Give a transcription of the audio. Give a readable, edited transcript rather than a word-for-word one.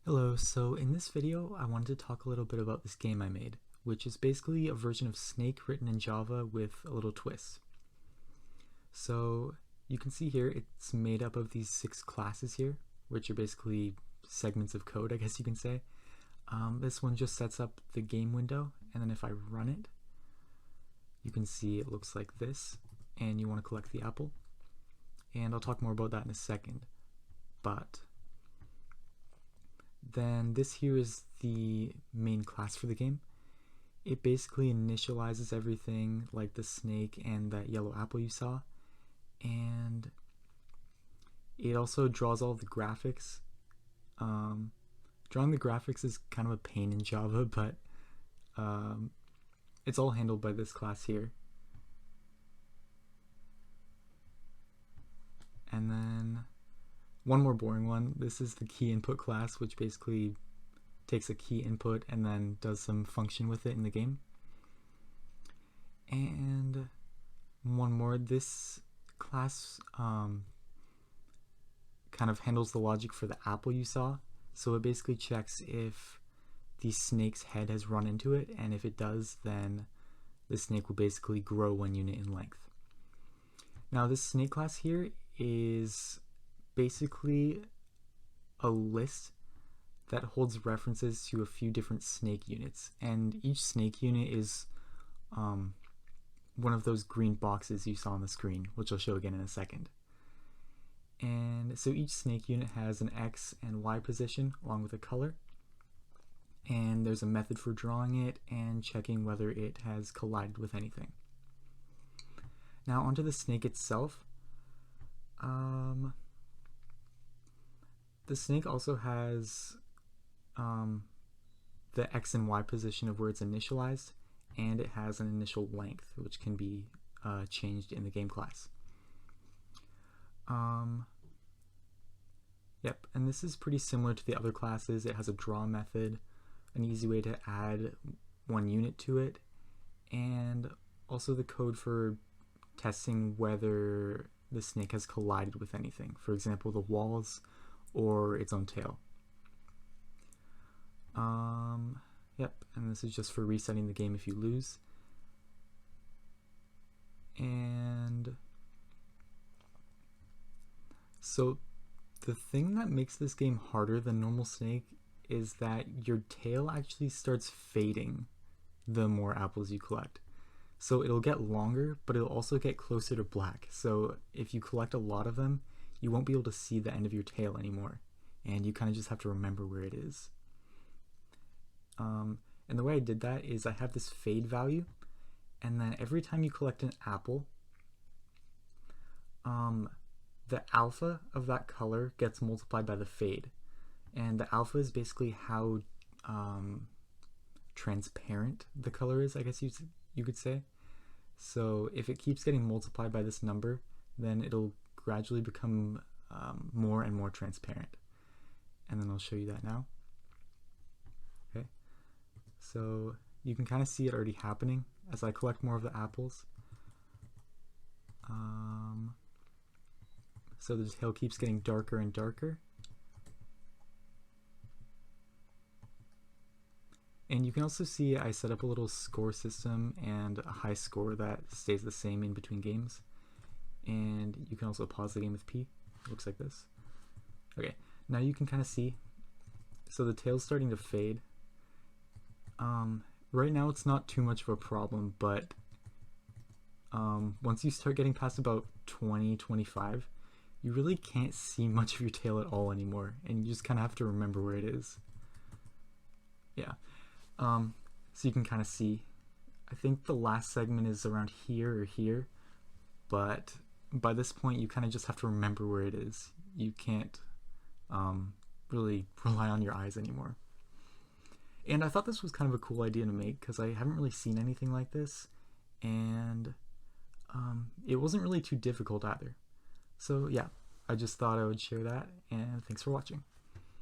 Hello, so in this video I wanted to talk a little bit about this game I made, which is basically a version of Snake written in Java with a little twist. So you can see here it's made up of these 6 classes here, which are basically segments of code, I guess you can say. This one just sets up the game window, and then if I run it, you can see it looks like this, and you want to collect the apple. And I'll talk more about that in a second, but then this here is the main class for the game. It basically initializes everything like the snake and that yellow apple you saw, and it also draws all the graphics. Drawing the graphics is kind of a pain in Java, but it's all handled by this class here. And then one more boring one, this is the key input class, which basically takes a key input and then does some function with it in the game. And one more, this class kind of handles the logic for the apple you saw. So it basically checks if the snake's head has run into it, and if it does, then the snake will basically grow 1 unit in length. Now this snake class here is basically a list that holds references to a few different snake units, and each snake unit is one of those green boxes you saw on the screen, which I'll show again in a second. And so each snake unit has an X and Y position along with a color, and there's a method for drawing it and checking whether it has collided with anything. Now onto the snake itself. The snake also has the X and Y position of where it's initialized, and it has an initial length, which can be changed in the game class. Yep, and this is pretty similar to the other classes. It has a draw method, an easy way to add 1 unit to it, and also the code for testing whether the snake has collided with anything, for example the walls or its own tail. Yep, and this is just for resetting the game if you lose. And so the thing that makes this game harder than normal Snake is that your tail actually starts fading the more apples you collect. So it'll get longer, but it'll also get closer to black. So if you collect a lot of them, you won't be able to see the end of your tail anymore, and you kind of just have to remember where it is. And the way I did that is I have this fade value, and then every time you collect an apple, the alpha of that color gets multiplied by the fade, and the alpha is basically how transparent the color is, I guess you could say. So if it keeps getting multiplied by this number, then it'll gradually become more and more transparent. And then I'll show you that now. Okay, so you can kind of see it already happening as I collect more of the apples. So the tail keeps getting darker and darker. And you can also see I set up a little score system and a high score that stays the same in between games. And you can also pause the game with P. It looks like this. Okay, now you can kind of see. So the tail's starting to fade. Right now it's not too much of a problem, but once you start getting past about 20, 25, you really can't see much of your tail at all anymore, and you just kind of have to remember where it is. Yeah. So you can kind of see, I think the last segment is around here or here, but by this point you kind of just have to remember where it is. You can't really rely on your eyes anymore. And I thought this was kind of a cool idea to make because I haven't really seen anything like this, and it wasn't really too difficult either. So yeah, I just thought I would share that, and thanks for watching.